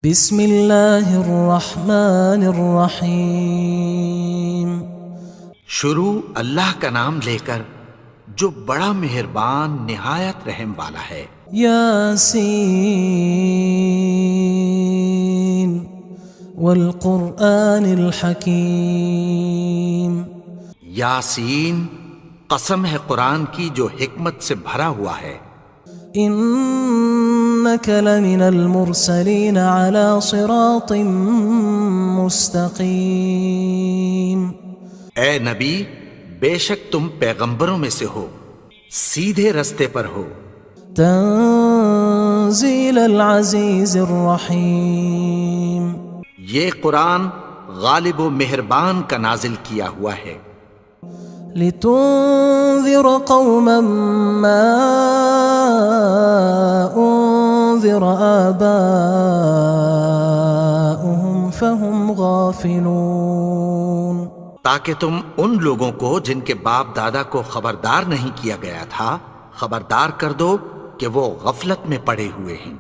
بسم اللہ الرحمن الرحیم۔ شروع اللہ کا نام لے کر جو بڑا مہربان نہایت رحم والا ہے۔ یاسین والقرآن الحکیم۔ یاسین، قسم ہے قرآن کی جو حکمت سے بھرا ہوا ہے۔ انک لمن المرسلین علی صراط مستقیم۔ اے نبی، بے شک تم پیغمبروں میں سے ہو، سیدھے رستے پر ہو۔ تنزیل العزیز الرحیم۔ یہ قرآن غالب و مہربان کا نازل کیا ہوا ہے۔ لتنذر قوما ما انذر آباؤهم فهم غافلون۔ تاکہ تم ان لوگوں کو جن کے باپ دادا کو خبردار نہیں کیا گیا تھا خبردار کر دو کہ وہ غفلت میں پڑے ہوئے ہیں۔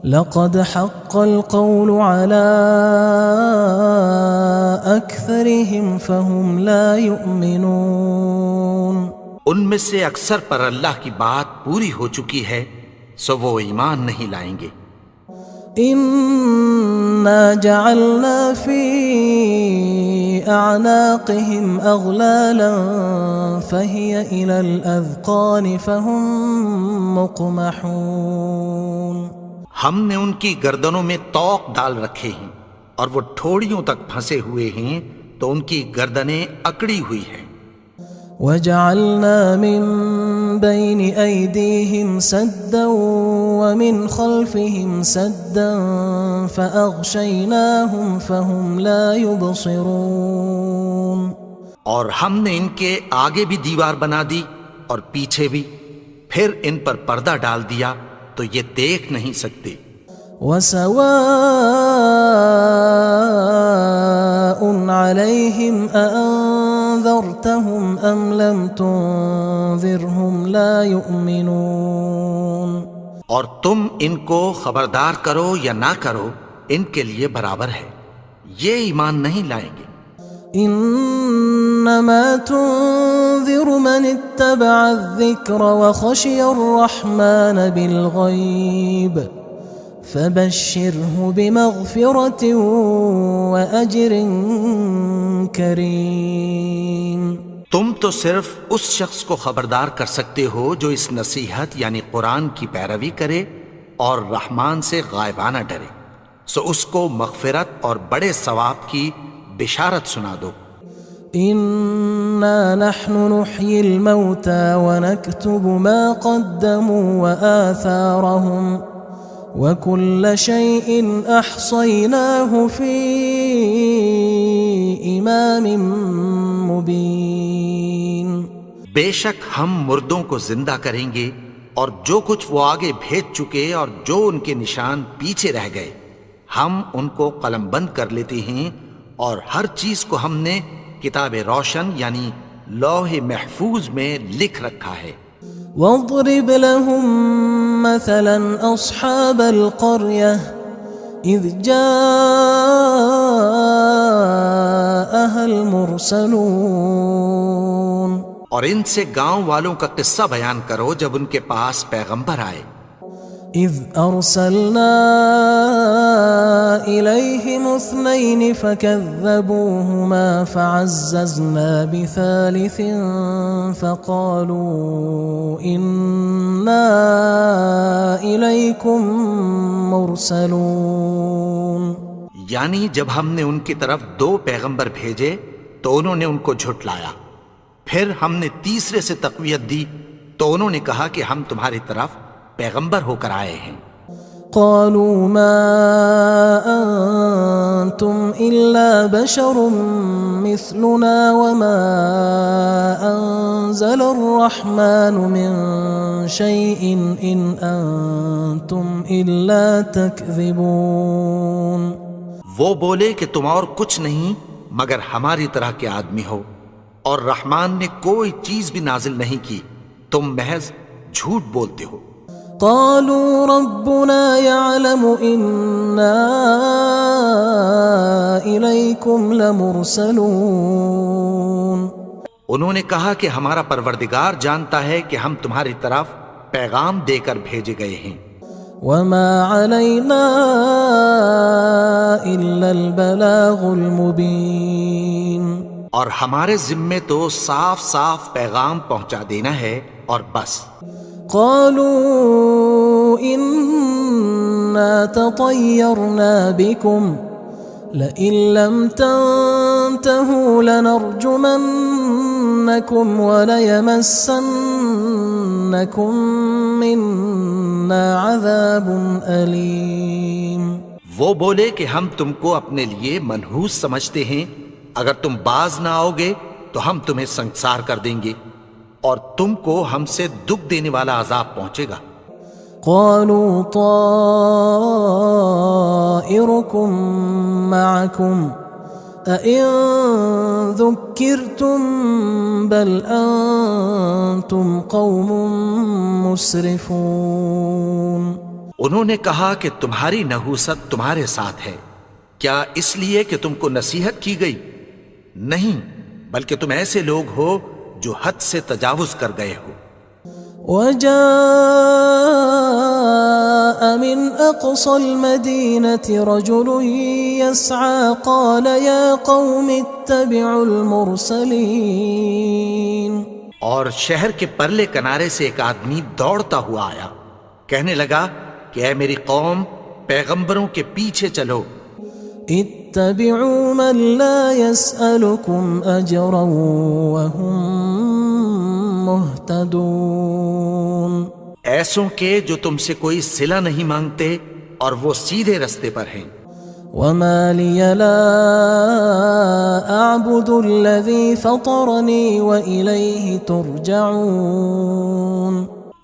لقد حق القول على أكثرهم فهم لا يؤمنون۔ ان میں سے اکثر پر اللہ کی بات پوری ہو چکی ہے سو وہ ایمان نہیں لائیں گے۔ إنا جعلنا في أعناقهم أغلالا فهي إلى الأذقان فهم مقمحون۔ ہم نے ان کی گردنوں میں طوق ڈال رکھے ہیں اور وہ ٹھوڑیوں تک پھنسے ہوئے ہیں تو ان کی گردنیں اکڑی ہوئی ہیں۔ وجعلنا من بين أيديهم سدا ومن خلفهم سدا فأغشيناهم فهم لا يبصرون۔ اور ہم نے ان کے آگے بھی دیوار بنا دی اور پیچھے بھی، پھر ان پر پردہ ڈال دیا تو یہ دیکھ نہیں سکتے۔ وسواء عليهم أأنذرتهم أم لم تنذرهم لا يؤمنون۔ اور تم ان کو خبردار کرو یا نہ کرو ان کے لیے برابر ہے، یہ ایمان نہیں لائیں گے۔ انما تنذر من اتبع الذکر وخشی الرحمن بالغیب فبشره بمغفرة وأجر کریم۔ تم تو صرف اس شخص کو خبردار کر سکتے ہو جو اس نصیحت یعنی قرآن کی پیروی کرے اور رحمان سے غائبانہ ڈرے، سو اس کو مغفرت اور بڑے ثواب کی بشارت سنا دو۔ إنا نحن نحيي الموتى ونكتب ما قدموا وآثارهم وكل شيء أحصيناه في إمام مبين۔ بے شک ہم مردوں کو زندہ کریں گے اور جو کچھ وہ آگے بھیج چکے اور جو ان کے نشان پیچھے رہ گئے ہم ان کو قلم بند کر لیتے ہیں، اور ہر چیز کو ہم نے کتاب روشن یعنی لوح محفوظ میں لکھ رکھا ہے۔ واضرب لهم مثلا أصحاب القرية إذ جاءها المرسلون۔ اور ان سے گاؤں والوں کا قصہ بیان کرو جب ان کے پاس پیغمبر آئے۔ إذ أرسلنا إليهم اثنين فكذبوهما فعززنا بثالث فقالوا إنا إليكم مرسلون۔ یعنی جب ہم نے ان کی طرف 2 پیغمبر بھیجے تو انہوں نے ان کو جھٹلایا، پھر ہم نے تیسرے سے تقویت دی تو انہوں نے کہا کہ ہم تمہاری طرف پیغمبر ہو کر آئے ہیں۔ قالوا ما أنتم إلا بشر مثلنا وما أنزل الرحمن من شيء إن أنتم إلا تكذبون۔ وہ بولے کہ تم اور کچھ نہیں مگر ہماری طرح کے آدمی ہو، اور رحمان نے کوئی چیز بھی نازل نہیں کی، تم محض جھوٹ بولتے ہو۔ قالوا ربنا يعلم إنا إليكم لمرسلون. انہوں نے کہا کہ ہمارا پروردگار جانتا ہے کہ ہم تمہاری طرف پیغام دے کر بھیجے گئے ہیں. وما علينا إلا البلاغ المبين. اور ہمارے ذمے تو صاف صاف پیغام پہنچا دینا ہے اور بس. قالوا إنا تطيرنا بكم لئن لم تنتهوا لنرجمنكم وليمسنكم منا عذاب أليم. وہ بولے کہ ہم تم کو اپنے لیے منحوس سمجھتے ہیں، اگر تم باز نہ آؤ گے تو ہم تمہیں سنگسار کر دیں گے اور تم کو ہم سے دکھ دینے والا عذاب پہنچے گا. قالوا طائركم معكم أئن ذكرتم بل أنتم قوم مسرفون. انہوں نے کہا کہ تمہاری نحوست تمہارے ساتھ ہے، کیا اس لیے کہ تم کو نصیحت کی گئی؟ نہیں، بلکہ تم ایسے لوگ ہو جو حد سے تجاوز کر گئے ہو. وجاء من أقصى المدينة رجل يسعى قال يا قوم اتبعوا المرسلين. اور شہر کے پرلے کنارے سے ایک آدمی دوڑتا ہوا آیا، کہنے لگا کہ اے میری قوم، پیغمبروں کے پیچھے چلو. اتبعوا من لا يسألكم أجرا وهم مهتدون. ایسوں کے جو تم سے کوئی صلہ نہیں مانگتے اور وہ سیدھے رستے پر ہیں. وما لي لا أعبد الذي فطرني وإليه ترجعون.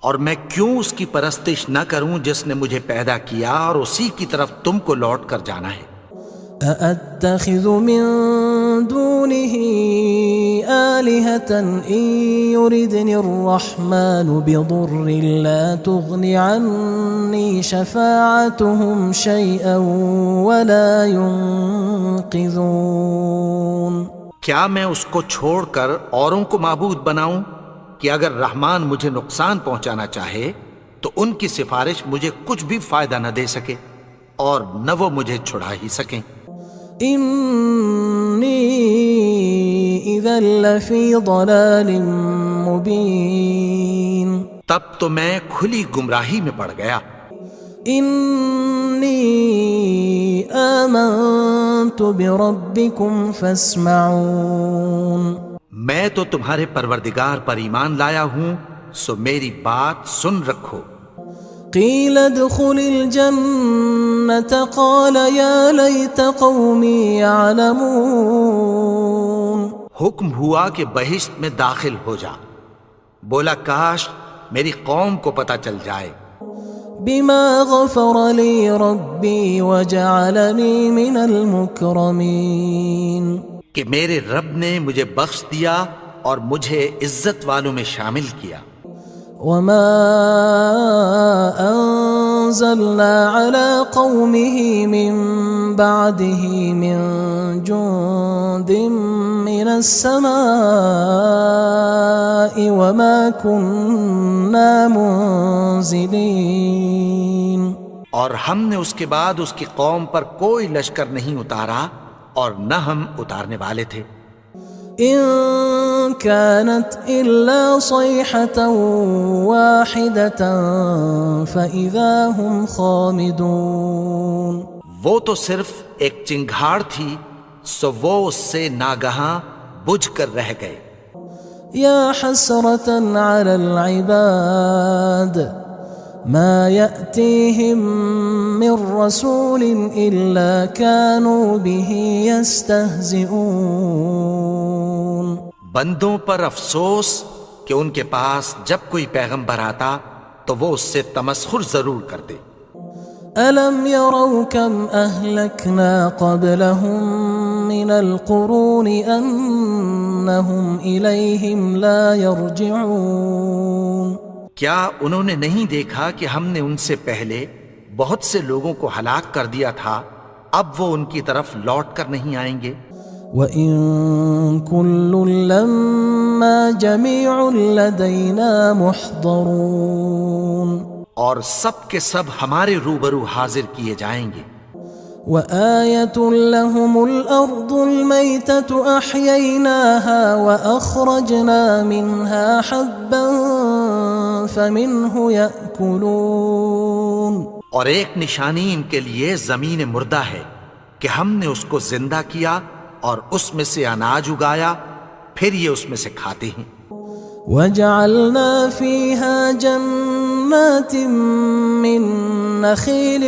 اور میں کیوں اس کی پرستش نہ کروں جس نے مجھے پیدا کیا اور اسی کی طرف تم کو لوٹ کر جانا ہے. أأتخذ من دونه آلهة إن يردني الرحمن بضر لا تغن عني شفاعتهم شيئا ولا ينقذون. کیا میں اس کو چھوڑ کر اوروں کو معبود بناؤں کہ اگر رحمان مجھے نقصان پہنچانا چاہے تو ان کی سفارش مجھے کچھ بھی فائدہ نہ دے سکے اور نہ وہ مجھے چھڑا ہی سکیں. إني إذا لفي ضلال مبين. تب تو میں کھلی گمراہی میں پڑ گیا. إني آمنت بربكم فاسمعون. میں تو تمہارے پروردگار پر ایمان لایا ہوں، سو میری بات سن رکھو. قيل ادخل الجنة قال يا ليت قومي يعلمون. حکم ہوا کہ بہشت میں داخل ہو جا. بولا کاش میری قوم کو پتہ چل جائے. بما غفر لي ربي وجعلني من المكرمين. کہ میرے رب نے مجھے بخش دیا اور مجھے عزت والوں میں شامل کیا. وما أنزلنا على قومه من بعده من جند من السماء وما كنا منزلين. اور ہم نے اس کے بعد اس کی قوم پر کوئی لشکر نہیں اتارا اور نہ ہم اتارنے والے تھے. إن كانت إلا صيحة واحدة فإذا هم خامدون. وہ تو صرف ایک چنگھاڑ تھی، سو وہ اس سے ناگہاں بجھ کر رہ گئے. يا حسرة على العباد ما يأتيهم من رسول إلا كانوا به يستهزئون. بندوں پر افسوس کہ ان کے پاس جب کوئی پیغمبر آتا تو وہ اس سے تمسخر ضرور کرتے. ألم يروا كم أهلكنا قبلهم من القرون أنهم إليهم لا يرجعون. کیا انہوں نے نہیں دیکھا کہ ہم نے ان سے پہلے بہت سے لوگوں کو ہلاک کر دیا تھا، اب وہ ان کی طرف لوٹ کر نہیں آئیں گے؟ وَإِن كُلٌّ لَمَّا جَمِيعٌ لَدَيْنَا مُحْضَرُونَ، اور سب کے سب ہمارے روبرو حاضر کیے جائیں گے۔ وَآيَةٌ لَهُمُ الْأَرْضُ الْمَيْتَةُ أَحْيَيْنَاهَا وَأَخْرَجْنَا مِنْهَا حَبًّا فَمِنْهُ يَأْكُلُونَ، اور ایک نشانی ان کے لیے زمین مردہ ہے کہ ہم نے اس کو زندہ کیا اور اس میں سے اناج اگایا، پھر یہ اس میں سے کھاتے ہیں۔ وَجَعَلْنَا فِيهَا جَنَّاتٍ مِّن نَخِيلٍ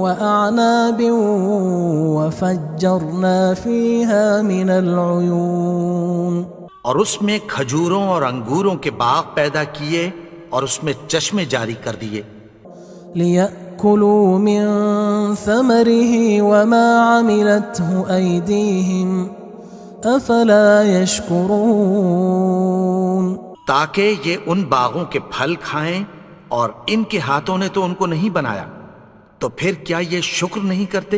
وَأَعْنَابٍ وَفَجَّرْنَا فِيهَا مِنَ الْعُيُونِ، اور اس میں کھجوروں اور انگوروں کے باغ پیدا کیے اور اس میں چشمے جاری کر دیے، لِيَأْكُلُوا مِن ثَمَرِهِ وَمَا عَمِلَتْهُ أَيْدِيهِمْ أَفَلَا يَشْكُرُونَ، تاکہ یہ ان باغوں کے پھل کھائیں، اور ان کے ہاتھوں نے تو ان کو نہیں بنایا، تو پھر کیا یہ شکر نہیں کرتے؟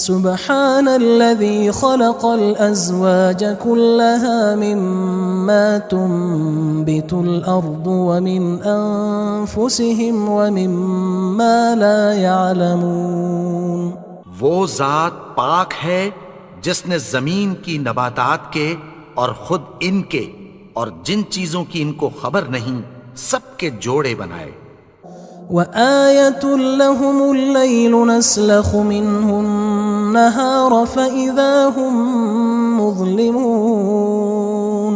سبحان الذي خلق الأزواج كلها مما تنبت الأرض ومن أنفسهم ومما لا يعلمون، وہ ذات پاک ہے جس نے زمین کی نباتات کے اور خود ان کے اور جن چیزوں کی ان کو خبر نہیں سب کے جوڑے بنائے۔ وآية لهم الليل نسلخ منه النهار فإذا هم مظلمون،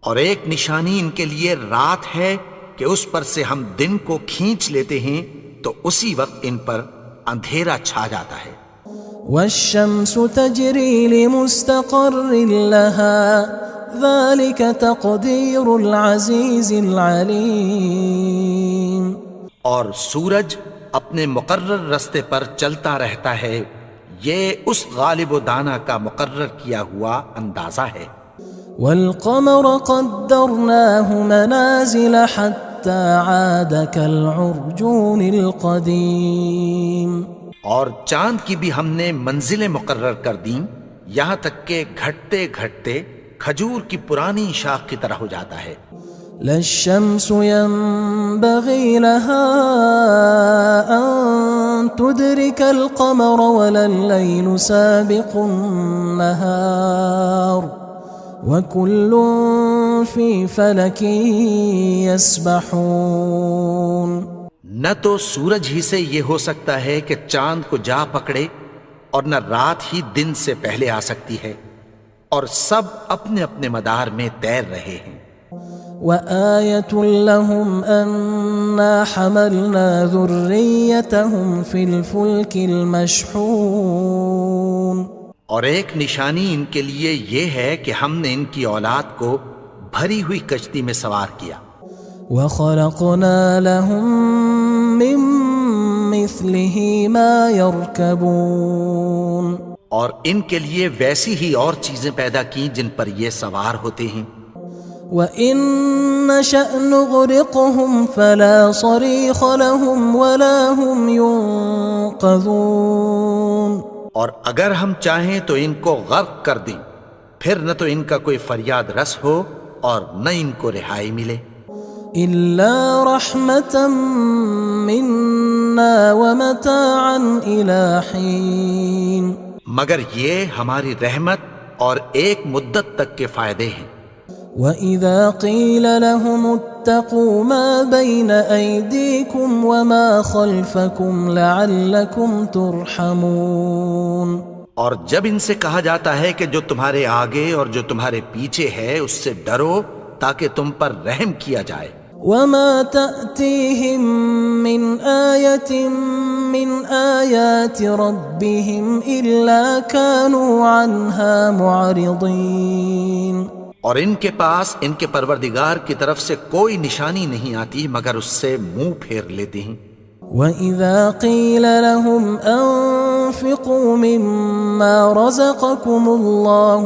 اور ایک نشانی ان کے لیے رات ہے کہ اس پر سے ہم دن کو کھینچ لیتے ہیں تو اسی وقت ان پر اندھیرا چھا جاتا ہے۔ والشمس تجري لمستقر لها ذلك تقدير العزيز العليم، اور سورج اپنے مقرر رستے پر چلتا رہتا ہے، یہ اس غالب و دانا کا مقرر کیا ہوا اندازہ ہے۔ والقمر قدرناه منازل حتى عاد كالعرجون القديم، اور چاند کی بھی ہم نے منزلیں مقرر کر دیں، یہاں تک کہ گھٹتے گھٹتے کھجور کی پرانی شاخ کی طرح ہو جاتا ہے۔ لا الشمس ينبغي لها أن تدرك القمر ولا الليل سابق النهار وكل في فلك يسبحون، نہ تو سورج ہی سے یہ ہو سکتا ہے کہ چاند کو جا پکڑے، اور نہ رات ہی دن سے پہلے آ سکتی ہے، اور سب اپنے اپنے مدار میں تیر رہے ہیں۔ وآية لهم أنا حملنا ذريتهم في الفلك المشحون، اور ایک نشانی ان کے لیے یہ ہے کہ ہم نے ان کی اولاد کو بھری ہوئی کشتی میں سوار کیا۔ وخلقنا لهم من مثله ما يركبون، اور ان کے لیے ویسی ہی اور چیزیں پیدا کی جن پر یہ سوار ہوتے ہیں۔ وَإِن نَّشَأْ نُغْرِقْهُمْ فَلَا صَرِيخَ لَهُمْ وَلَا هُمْ يُنقَذُونَ، اور اگر ہم چاہیں تو ان کو غرق کر دیں، پھر نہ تو ان کا کوئی فریاد رس ہو اور نہ ان کو رہائی ملے۔ إِلَّا رَحْمَةً مِنَّا وَمَتَاعًا إِلَى حِينٍ، مگر یہ ہماری رحمت اور ایک مدت تک کے فائدے ہیں۔ وَإِذَا قِيلَ لَهُمُ اتَّقُوا مَا بَيْنَ أَيْدِيكُمْ وَمَا خَلْفَكُمْ لَعَلَّكُمْ تُرْحَمُونَ، اور جب ان سے کہا جاتا ہے کہ جو تمہارے آگے اور جو تمہارے پیچھے ہے اس سے ڈرو تاکہ تم پر رحم کیا جائے۔ وَمَا تَأْتِيهِم مِّنْ آيَةٍ مِّنْ آيَاتِ رَبِّهِمْ إِلَّا كَانُوا عَنْهَا مُعْرِضِينَ، اور ان کے پاس ان کے پروردگار کی طرف سے کوئی نشانی نہیں آتی مگر اس سے منہ پھیر لیتے ہیں۔ وَإِذَا قِيلَ لَهُمْ أَنفِقُوا مِمَّا رَزَقَكُمُ اللَّهُ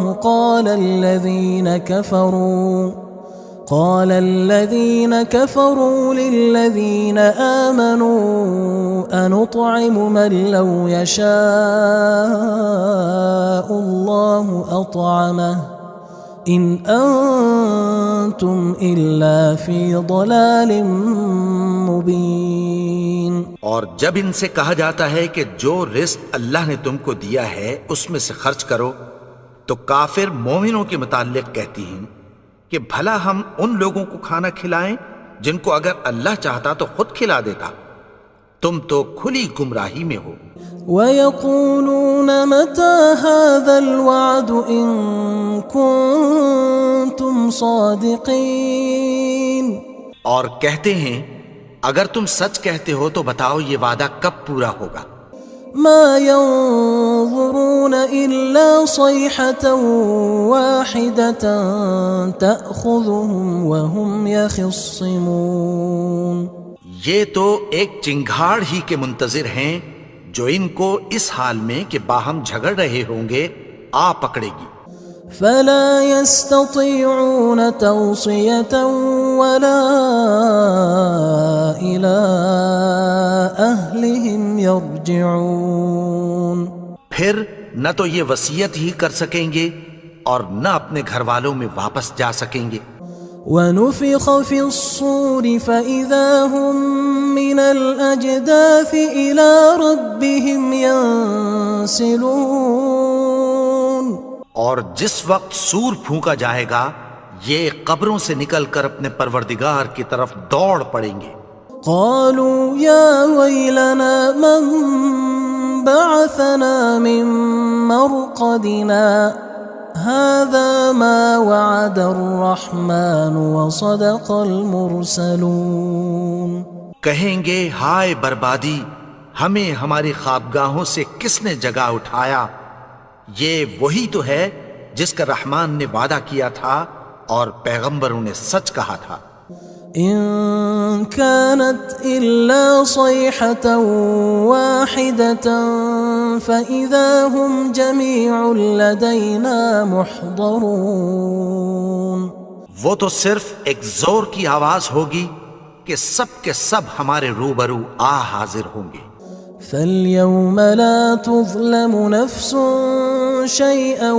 قال الذين كفروا للذين آمنوا أنطعم من لو يشاء الله أطعمه إن أنتم إلا في ضلال مبين. اور جب ان سے کہا جاتا ہے کہ جو رزق اللہ نے تم کو دیا ہے اس میں سے خرچ کرو، تو کافر مومنوں کے متعلق کہتی ہیں کہ بھلا ہم ان لوگوں کو کھانا کھلائیں جن کو اگر اللہ چاہتا تو خود کھلا دیتا. تم تو کھلی گمراہی میں ہو. وَيَقُولُونَ مَتَى هَذَا الْوَعْدُ إِن كُنتُمْ صَادِقِينَ. اور کہتے ہیں اگر تم سچ کہتے ہو تو بتاؤ یہ وعدہ کب پورا ہوگا. ما ينظرون إلا صيحة واحدة تأخذهم وهم يخصمون. یہ تو ایک چنگھاڑ ہی کے منتظر ہیں جو ان کو اس حال میں کہ باہم جھگڑ رہے ہوں گے آ پکڑے گی. فلا يستطيعون توصية ولا إلى أهلهم يرجعون. پھر نہ تو یہ وصیت ہی کر سکیں گے اور نہ اپنے گھر والوں میں واپس جا سکیں گے. ونفخ في الصور فإذا هم من الأجداث إلى ربهم ينسلون. اور جس وقت سور پھونکا جائے گا یہ قبروں سے نکل کر اپنے پروردگار کی طرف دوڑ پڑیں گے. قالوا يا ويلنا من بعثنا من مرقدنا هذا ما وعد الرحمن وصدق المرسلون. کہیں گے ہائے بربادی، ہمیں ہماری خوابگاہوں سے کس نے جگا اٹھایا. یہ وہی تو ہے جس کا رحمان نے وعدہ کیا تھا اور پیغمبروں نے سچ کہا تھا. إن كانت إلا صيحة واحدة فإذا هم جميع لدينا محضرون. وہ تو صرف ایک زور کی آواز ہوگی کہ سب کے سب ہمارے روبرو حاضر ہوں گے. فاليوم لا تظلم نفس شيئا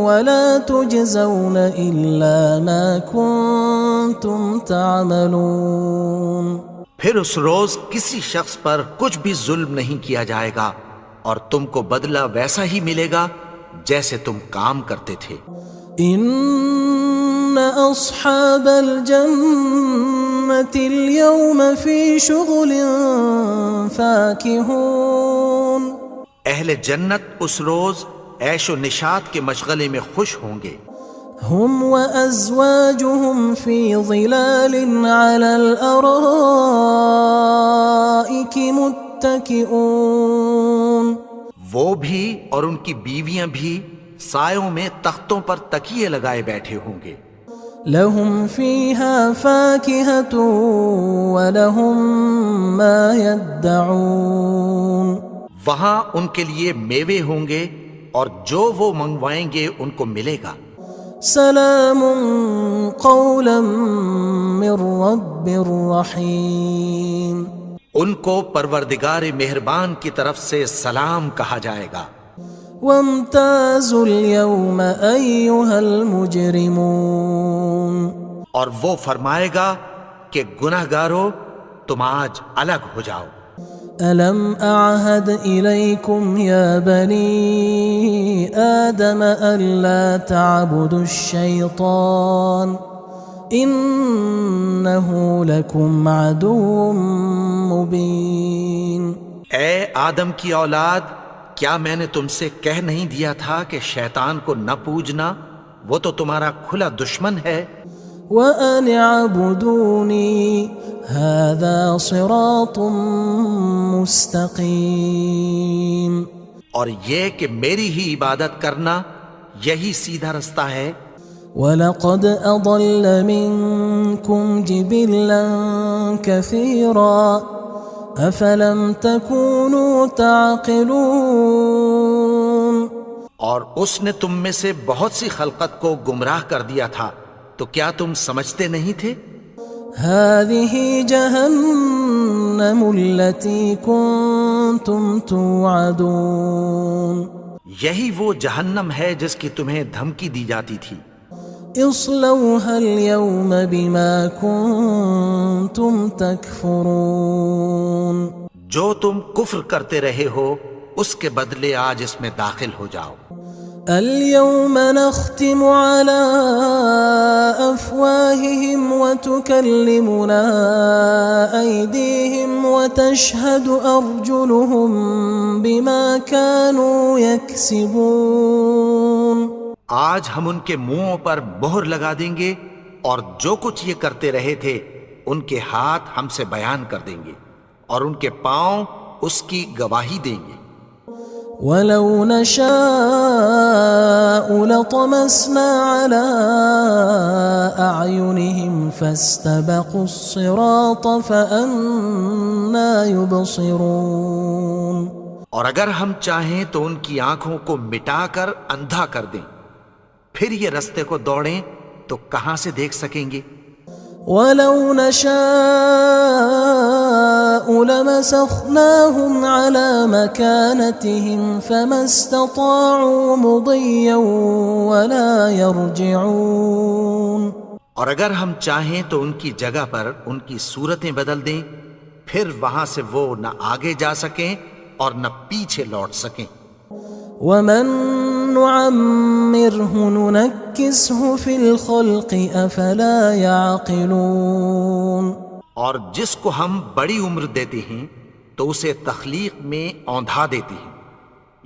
ولا تجزون إلا ما كنتم تعملون. پھر اس روز کسی شخص پر کچھ بھی ظلم نہیں کیا جائے گا اور تم کو بدلہ ویسا ہی ملے گا جیسے تم کام کرتے تھے. إن أصحاب الجنة اليوم في شغل فاكهون. اہل جنت اس روز عیش و نشاط کے مشغلے میں خوش ہوں گے. هم وأزواجهم في ظلال على الأرائك متكئون. وہ بھی اور ان کی بیویاں بھی سایوں میں تختوں پر تکیے لگائے بیٹھے ہوں گے. لهم فيها فاكهة ولهم ما يدعون. وہاں ان کے لیے میوے ہوں گے اور جو وہ منگوائیں گے ان کو ملے گا. سلام قولا من رب رحیم. ان کو پروردگار مہربان کی طرف سے سلام کہا جائے گا. وامتازوا اليوم أيها المجرمون. اور وہ فرمائے گا کہ گناہگارو تم آج الگ ہو جاؤ. ألم أعهد إليكم يا بني آدم ألا تعبدوا الشيطان إنه لكم عدو مبين. اے آدم کی اولاد، کیا میں نے تم سے کہہ نہیں دیا تھا کہ شیطان کو نہ پوجنا، وہ تو تمہارا کھلا دشمن ہے. وَأَنِ اعْبُدُونِي هَذَا صِرَاطٌ مُسْتَقِيمٌ. اور یہ کہ میری ہی عبادت کرنا یہی سیدھا رستہ ہے. وَلَقَدْ أَضَلَّ مِنْكُمْ جِبِلًّا كَثِيرًا أَفَلَمْ تَكُونُوا تَعْقِلُونَ. اور اس نے تم میں سے بہت سی خلقت کو گمراہ کر دیا تھا، تو کیا تم سمجھتے نہیں تھے؟ هذه جهنم التي كنتم توعدون یہی وہ جہنم ہے جس کی تمہیں دھمکی دی جاتی تھی۔ اصلوها اليوم بما كنتم تكفرون جو تم کفر کرتے رہے ہو اس کے بدلے آج اس میں داخل ہو جاؤ۔ اليوم نختم على أفواههم وتكلمنا أيديهم وتشهد أرجلهم بما كانوا يكسبون آج ہم ان کے منہوں پر مہر لگا دیں گے اور جو کچھ یہ کرتے رہے تھے ان کے ہاتھ ہم سے بیان کر دیں گے اور ان کے پاؤں اس کی گواہی دیں گے۔ ولو نشاء لطمسنا على أعينهم فاستبقوا الصراط فأنى يبصرون اور اگر ہم چاہیں تو ان کی آنکھوں کو مٹا کر اندھا کر دیں، پھر یہ رستے کو دوڑیں تو کہاں سے دیکھ سکیں گے؟ ولو نشاء لمسخناهم على مكانتهم فما استطاعوا مضيا ولا يرجعون اور اگر ہم چاہیں تو ان کی جگہ پر ان کی صورتیں بدل دیں، پھر وہاں سے وہ نہ آگے جا سکیں اور نہ پیچھے لوٹ سکیں۔ ومن نعمره ننكسه في الخلق افلا يعقلون اور جس کو ہم بڑی عمر دیتے ہیں تو اسے تخلیق میں اوندھا دیتے ہیں،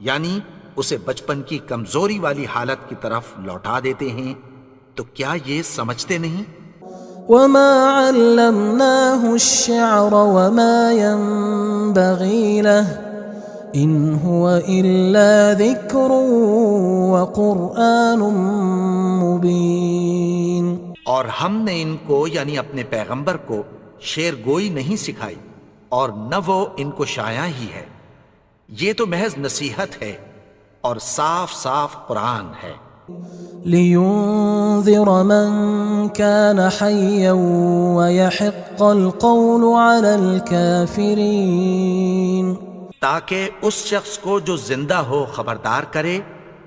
یعنی اسے بچپن کی کمزوری والی حالت کی طرف لوٹا دیتے ہیں، تو کیا یہ سمجھتے نہیں؟ وما علمناه الشعر وما ينبغي له ان هو الا ذکر وقرآن مبین اور ہم نے ان کو یعنی اپنے پیغمبر کو شعر گوئی نہیں سکھائی اور نہ وہ ان کو شایع ہی ہے، یہ تو محض نصیحت ہے اور صاف صاف قرآن ہے۔ لينذر من كان حيا ويحق القول على الكافرين تاکہ اس شخص کو جو زندہ ہو خبردار کرے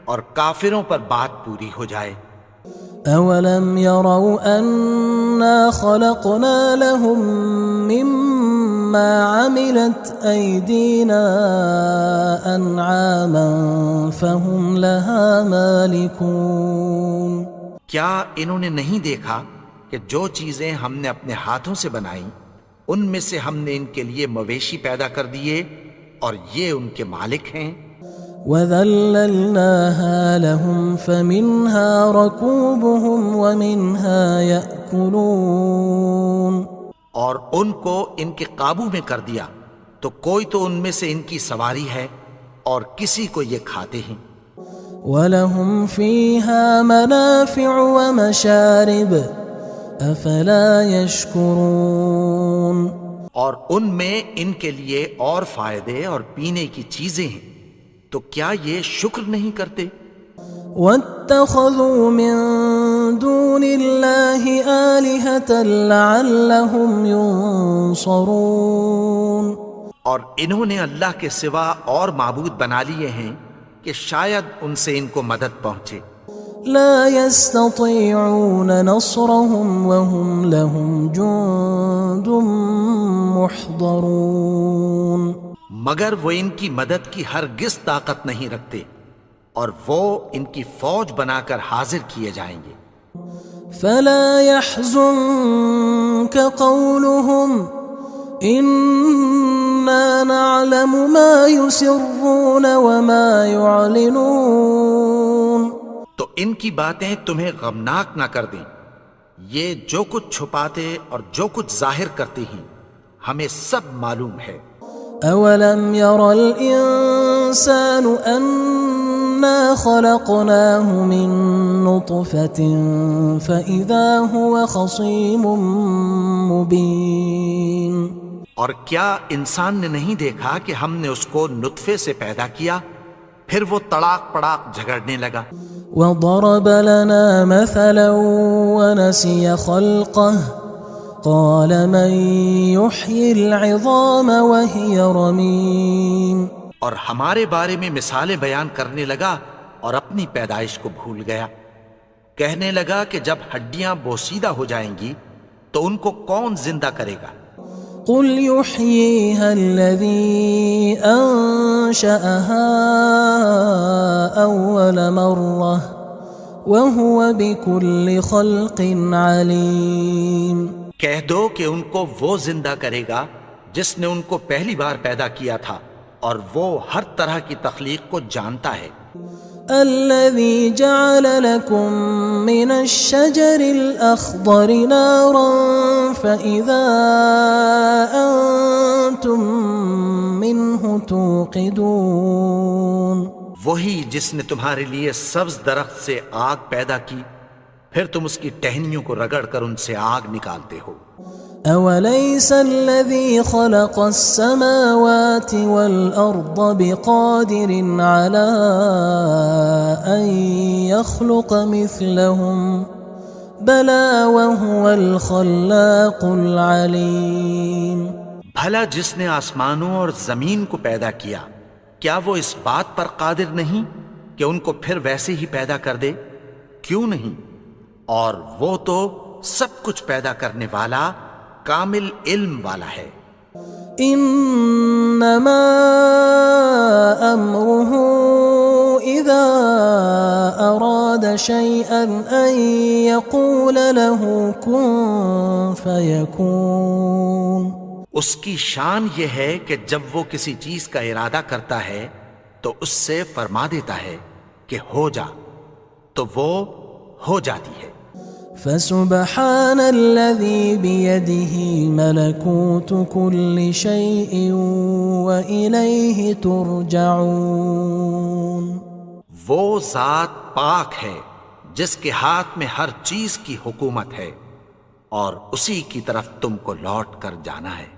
اور کافروں پر بات پوری ہو جائے۔ اولم يروا انا خلقنا لهم مما عملت ايدينا انعاما فهم لها مالكون کیا انہوں نے نہیں دیکھا کہ جو چیزیں ہم نے اپنے ہاتھوں سے بنائیں ان میں سے ہم نے ان کے لیے مویشی پیدا کر دیے اور یہ ان کے مالک ہیں۔ وَذَلَّلْنَاهَا لَهُمْ فَمِنْهَا رَكُوبُهُمْ وَمِنْهَا يَأْكُلُونَ اور ان کو ان کے قابو میں کر دیا تو کوئی تو ان میں سے ان کی سواری ہے اور کسی کو یہ کھاتے ہیں۔ وَلَهُمْ فِيهَا مَنَافِعُ وَمَشَارِبُ أَفَلَا يَشْكُرُونَ اور ان میں ان کے لیے اور فائدے اور پینے کی چیزیں ہیں، تو کیا یہ شکر نہیں کرتے؟ وَاتَّخَذُوا مِن دُونِ اللَّهِ آلِهَةً لَعَلَّهُمْ يُنصَرُونَ اور انہوں نے اللہ کے سوا اور معبود بنا لیے ہیں کہ شاید ان سے ان کو مدد پہنچے۔ لا يستطيعون نصرهم وهم لهم جند محضرون مگر وہ ان کی مدد کی ہرگز طاقت نہیں رکھتے اور وہ ان کی فوج بنا کر حاضر کیے جائیں گے۔ فلا يحزنك قولهم إنا نعلم ما يسرون وما يعلنون تو ان کی باتیں تمہیں غمناک نہ کر دیں، یہ جو کچھ چھپاتے اور جو کچھ ظاہر کرتے ہیں ہمیں سب معلوم ہے۔ اولم ير الانسان انا خلقناه من نطفة فاذا هو خصيم مبين اور کیا انسان نے نہیں دیکھا کہ ہم نے اس کو نطفے سے پیدا کیا، پھر وہ تڑاک پڑاک جھگڑنے لگا۔ وضرب لنا مثلا ونسي خلقه قال من يحيي العظام وهي رميم. اور ہمارے بارے میں مثالیں بیان کرنے لگا اور اپنی پیدائش کو بھول گیا. کہنے لگا کہ جب ہڈیاں بوسیدہ ہو جائیں گی تو ان کو کون زندہ کرے گا؟ قل يحييها الذي أنشأها أول مرة وهو بكل خلق عليم. کہہ دو کہ ان کو وہ زندہ کرے گا جس نے ان کو پہلی بار پیدا کیا تھا اور وہ ہر طرح کی تخلیق کو جانتا ہے. الذي جعل لكم من الشجر الأخضر نارا فإذا أنتم منه توقدون. وہی جس نے تمہارے لیے سبز درخت سے آگ پیدا کی پھر تم اس کی ٹہنیوں کو رگڑ کر ان سے آگ نکالتے ہو. أوليس الذي خلق السماوات والأرض بقادر على أن يخلق مثلهم بلى وهو الخلاق العليم. بھلا جس نے آسمانوں اور زمین کو پیدا کیا کیا وہ اس بات پر قادر نہیں کہ ان کو پھر ویسے ہی پیدا کر دے؟ کیوں نہیں؟ اور وہ تو سب کچھ پیدا کرنے والا کامل علم والا ہے. انما امره اذا اراد شيئا ان يقول له كن فيكون. اس کی شان یہ ہے کہ جب وہ کسی چیز کا ارادہ کرتا ہے تو اس سے فرما دیتا ہے کہ ہو جا تو وہ ہو جاتی ہے. فسبحان الذي بيده ملكوت كل شيء وإليه ترجعون. وہ ذات پاک ہے جس کے ہاتھ میں ہر چیز کی حکومت ہے اور اسی کی طرف تم کو لوٹ کر جانا ہے.